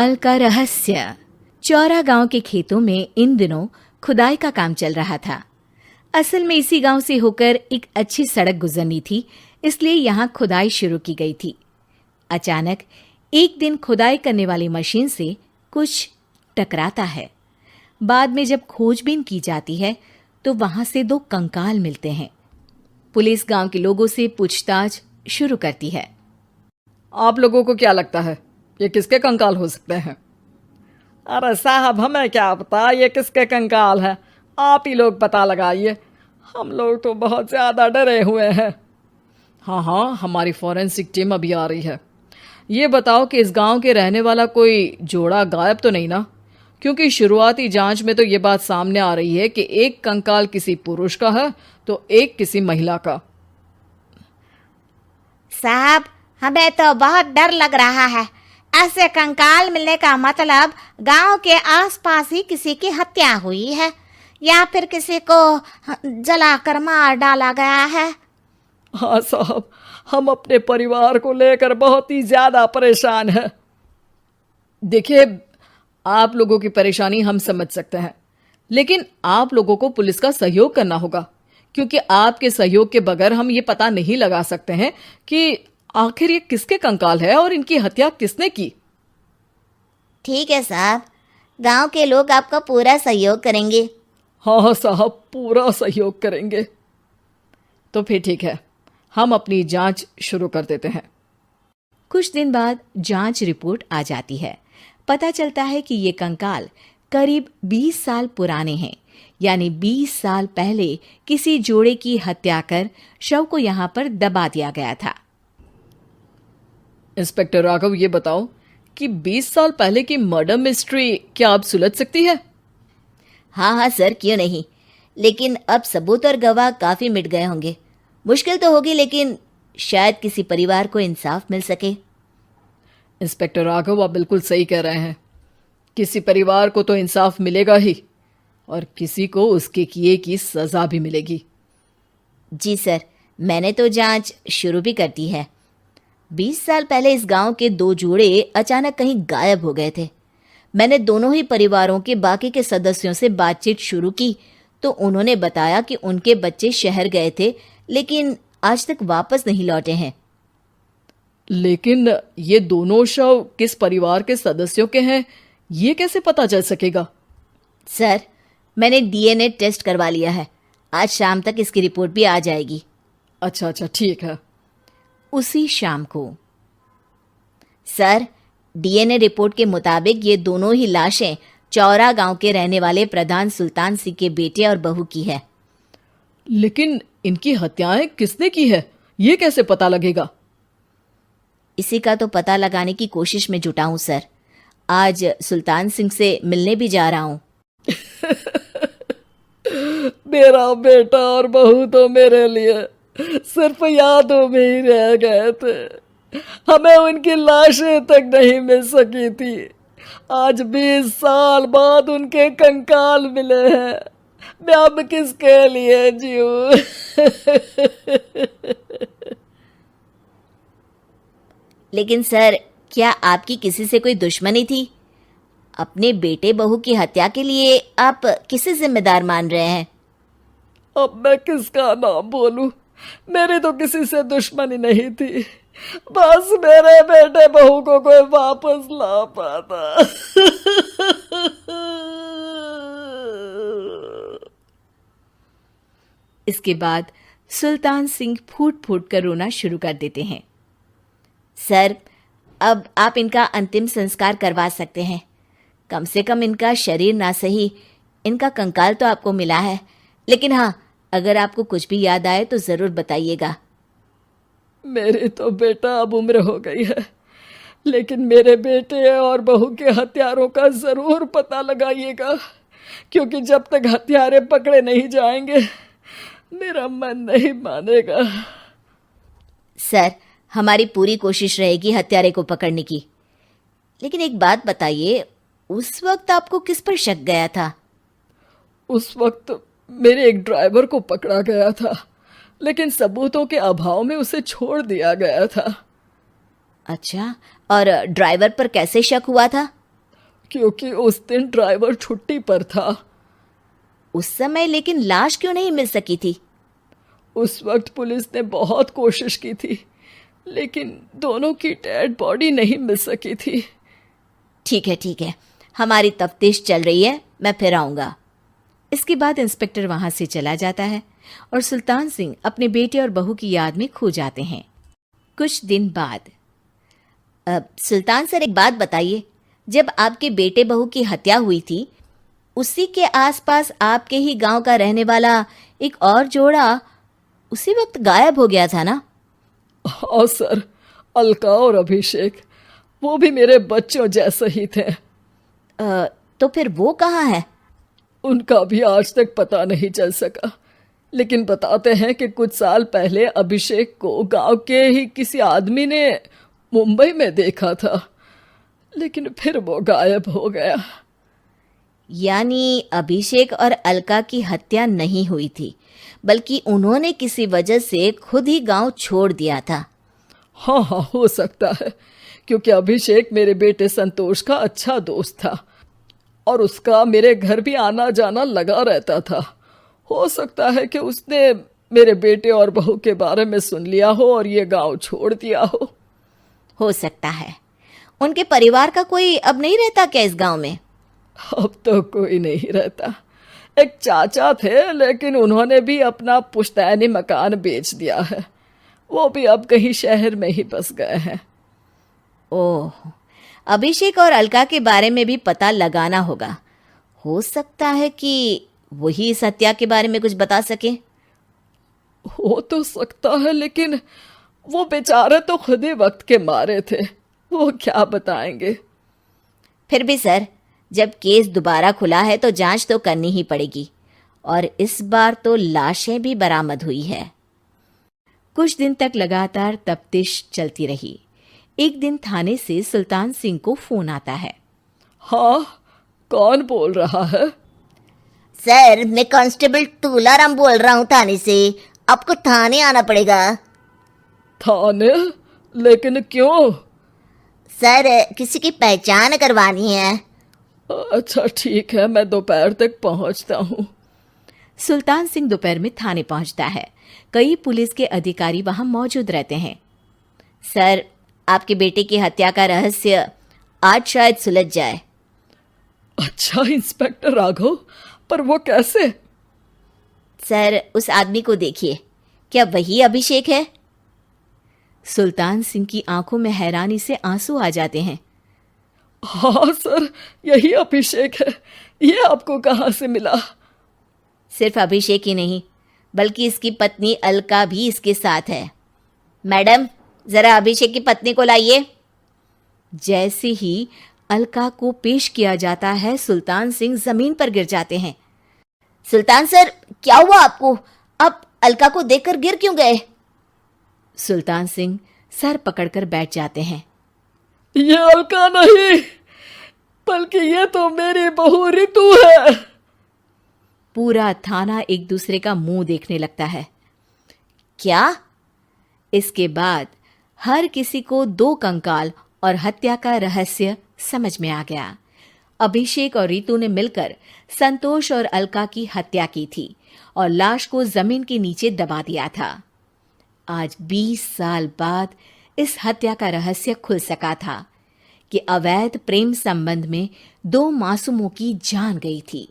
कंकाल का रहस्य। चौरा गांव के खेतों में इन दिनों खुदाई का काम चल रहा था। असल में इसी गांव से होकर एक अच्छी सड़क गुजरनी थी, इसलिए यहां खुदाई शुरू की गई थी। अचानक एक दिन खुदाई करने वाली मशीन से कुछ टकराता है। बाद में जब खोजबीन की जाती है तो वहां से 2 कंकाल मिलते हैं। पुलिस गांव के लोगों से पूछताछ शुरू करती है। आप लोगों को क्या लगता है ये किसके कंकाल हो सकते हैं? अरे साहब, हमें क्या पता ये किसके कंकाल है, आप ही लोग पता लगाइए। हम लोग तो बहुत ज़्यादा डरे हुए हैं। हाँ, हमारी फॉरेंसिक टीम अभी आ रही है। ये बताओ कि इस गांव के रहने वाला कोई जोड़ा गायब तो नहीं ना? क्योंकि शुरुआती जांच में तो ये बात सामने आ रही है कि एक कंकाल किसी पुरुष का है तो एक किसी महिला का। साहब, हमें तो बहुत डर लग रहा है। ऐसे कंकाल मिलने का मतलब गांव के आसपास ही किसी की हत्या हुई है या फिर किसी को जलाकर मार डाला गया है। हाँ साहब, हम अपने परिवार को लेकर बहुत ही ज्यादा परेशान हैं। देखिए, आप लोगों की परेशानी हम समझ सकते हैं, लेकिन आप लोगों को पुलिस का सहयोग करना होगा, क्योंकि आपके सहयोग के बगैर हम ये पता नहीं लगा सकते हैं कि आखिर ये किसके कंकाल है और इनकी हत्या किसने की। ठीक है साहब, गांव के लोग आपका पूरा सहयोग करेंगे। हाँ साहब, पूरा सहयोग करेंगे। तो फिर ठीक है, हम अपनी जांच शुरू कर देते हैं। कुछ दिन बाद जांच रिपोर्ट आ जाती है। पता चलता है कि ये कंकाल करीब 20 साल पुराने हैं, यानी 20 साल पहले किसी जोड़े की हत्या कर शव को यहाँ पर दबा दिया गया था। इंस्पेक्टर राघव, ये बताओ कि 20 साल पहले की मर्डर मिस्ट्री क्या आप सुलझ सकती है? हाँ सर, क्यों नहीं, लेकिन अब सबूत और गवाह काफी मिट गए होंगे। मुश्किल तो होगी, लेकिन शायद किसी परिवार को इंसाफ मिल सके। इंस्पेक्टर राघव, आप बिल्कुल सही कह रहे हैं। किसी परिवार को तो इंसाफ मिलेगा ही और किसी को उसके किए की सजा भी मिलेगी। जी सर, मैंने तो जांच शुरू भी कर दी है। 20 साल पहले इस गांव के 2 जोड़े अचानक कहीं गायब हो गए थे। मैंने दोनों ही परिवारों के बाकी के सदस्यों से बातचीत शुरू की तो उन्होंने बताया कि उनके बच्चे शहर गए थे, लेकिन आज तक वापस नहीं लौटे हैं। लेकिन ये दोनों शव किस परिवार के सदस्यों के हैं, ये कैसे पता चल सकेगा? सर, मैंने डीएनए टेस्ट करवा लिया है। आज शाम तक इसकी रिपोर्ट भी आ जाएगी। अच्छा, ठीक है। उसी शाम को सर, डीएनए रिपोर्ट के मुताबिक ये दोनों ही लाशें चौरा गांव के रहने वाले प्रधान सुल्तान सिंह के बेटे और बहू की है। लेकिन इनकी हत्याएं किसने की है, ये कैसे पता लगेगा? इसी का तो पता लगाने की कोशिश में जुटा हूं सर। आज सुल्तान सिंह से मिलने भी जा रहा हूं। मेरा बेटा और बहू तो मेरे लिए सिर्फ यादों में ही रह गए थे। हमें उनकी लाशें तक नहीं मिल सकी थी। आज 20 साल बाद उनके कंकाल मिले हैं। मैं अब किसके लिए जीऊं? लेकिन सर, क्या आपकी किसी से कोई दुश्मनी थी? अपने बेटे बहू की हत्या के लिए आप किसे जिम्मेदार मान रहे हैं? अब मैं किसका नाम बोलूं? मेरी तो किसी से दुश्मनी नहीं थी, बस मेरे बेटे बहू को कोई वापस ला पाता। इसके बाद सुल्तान सिंह फूट फूट कर रोना शुरू कर देते हैं। सर, अब आप इनका अंतिम संस्कार करवा सकते हैं। कम से कम इनका शरीर ना सही, इनका कंकाल तो आपको मिला है। लेकिन हाँ, अगर आपको कुछ भी याद आए तो जरूर बताइएगा। मेरी तो बेटा अब उम्र हो गई है, लेकिन मेरे बेटे और बहू के हत्यारों का जरूर पता लगाइएगा, क्योंकि जब तक हत्यारे पकड़े नहीं जाएंगे मेरा मन नहीं मानेगा। सर, हमारी पूरी कोशिश रहेगी हत्यारे को पकड़ने की। लेकिन एक बात बताइए, उस वक्त आपको किस पर शक गया था? उस वक्त मेरे एक ड्राइवर को पकड़ा गया था, लेकिन सबूतों के अभाव में उसे छोड़ दिया गया था। अच्छा, और ड्राइवर पर कैसे शक हुआ था? क्योंकि उस दिन ड्राइवर छुट्टी पर था। उस समय लेकिन लाश क्यों नहीं मिल सकी थी? उस वक्त पुलिस ने बहुत कोशिश की थी, लेकिन दोनों की डेड बॉडी नहीं मिल सकी थी। ठीक है, हमारी तफ्तीश चल रही है, मैं फिर आऊंगा। इसके बाद इंस्पेक्टर वहां से चला जाता है और सुल्तान सिंह अपने बेटे और बहू की याद में खो जाते हैं। कुछ दिन बाद सुल्तान सर, एक बात बताइए, जब आपके बेटे बहू की हत्या हुई थी, उसी के आसपास आपके ही गांव का रहने वाला एक और जोड़ा उसी वक्त गायब हो गया था ना? हाँ सर, अलका और अभिषेक, वो भी मेरे बच्चों जैसे ही थे। तो फिर वो कहाँ है? उनका भी आज तक पता नहीं चल सका, लेकिन बताते हैं कि कुछ साल पहले अभिषेक को गांव के ही किसी आदमी ने मुंबई में देखा था, लेकिन फिर वो गायब हो गया। यानी अभिषेक और अलका की हत्या नहीं हुई थी, बल्कि उन्होंने किसी वजह से खुद ही गांव छोड़ दिया था। हाँ, हो सकता है, क्योंकि अभिषेक मेरे बेटे संतोष का अच्छा दोस्त था और उसका मेरे घर भी आना जाना लगा रहता था। हो सकता है कि उसने मेरे बेटे और बहू के बारे में सुन लिया हो और ये गांव छोड़ दिया हो सकता है। उनके परिवार का कोई अब नहीं रहता क्या इस गांव में? अब तो कोई नहीं रहता। एक चाचा थे, लेकिन उन्होंने भी अपना पुश्तैनी मकान बेच दिया है। वो भी अब कहीं शहर में ही बस गए हैं। ओह, अभिषेक और अलका के बारे में भी पता लगाना होगा। हो सकता है कि वही इस हत्या के बारे में कुछ बता सके। हो तो सकता है, लेकिन वो बेचारे तो खुद ही वक्त के मारे थे, वो क्या बताएंगे। फिर भी सर, जब केस दोबारा खुला है तो जांच तो करनी ही पड़ेगी, और इस बार तो लाशें भी बरामद हुई है। कुछ दिन तक लगातार तफ्तीश चलती रही। एक दिन थाने से सुल्तान सिंह को फोन आता है। हाँ, कौन बोल रहा है? सर, मैं कांस्टेबल तुलाराम बोल रहा हूँ थाने से। आपको थाने आना पड़ेगा। थाने? लेकिन क्यों? सर, किसी की पहचान करवानी है। अच्छा ठीक है, मैं दोपहर तक पहुंचता हूँ। सुल्तान सिंह दोपहर में थाने पहुंचता है। कई पुलिस के अधिकारी वहां मौजूद रहते हैं। सर, आपके बेटे की हत्या का रहस्य आज शायद सुलझ जाए। अच्छा इंस्पेक्टर राघव, पर वो कैसे? सर, उस आदमी को देखिए, क्या वही अभिषेक है? सुल्तान सिंह की आंखों में हैरानी से आंसू आ जाते हैं। हाँ सर, यही अभिषेक है। ये आपको कहाँ से मिला? सिर्फ अभिषेक ही नहीं, बल्कि इसकी पत्नी अलका भी इसके साथ है। मैडम, जरा अभिषेक की पत्नी को लाइए। जैसे ही अलका को पेश किया जाता है, सुल्तान सिंह जमीन पर गिर जाते हैं। सुल्तान सर, क्या हुआ आपको? आप अलका को देखकर गिर क्यों गए? सुल्तान सिंह सर पकड़कर बैठ जाते हैं। ये अलका नहीं, बल्कि ये तो मेरी बहू रितु है। पूरा थाना एक दूसरे का मुंह देखने लगता है। क्या? इसके बाद हर किसी को दो कंकाल और हत्या का रहस्य समझ में आ गया। अभिषेक और रितु ने मिलकर संतोष और अलका की हत्या की थी और लाश को जमीन के नीचे दबा दिया था। आज 20 साल बाद इस हत्या का रहस्य खुल सका था कि अवैध प्रेम संबंध में दो मासूमों की जान गई थी।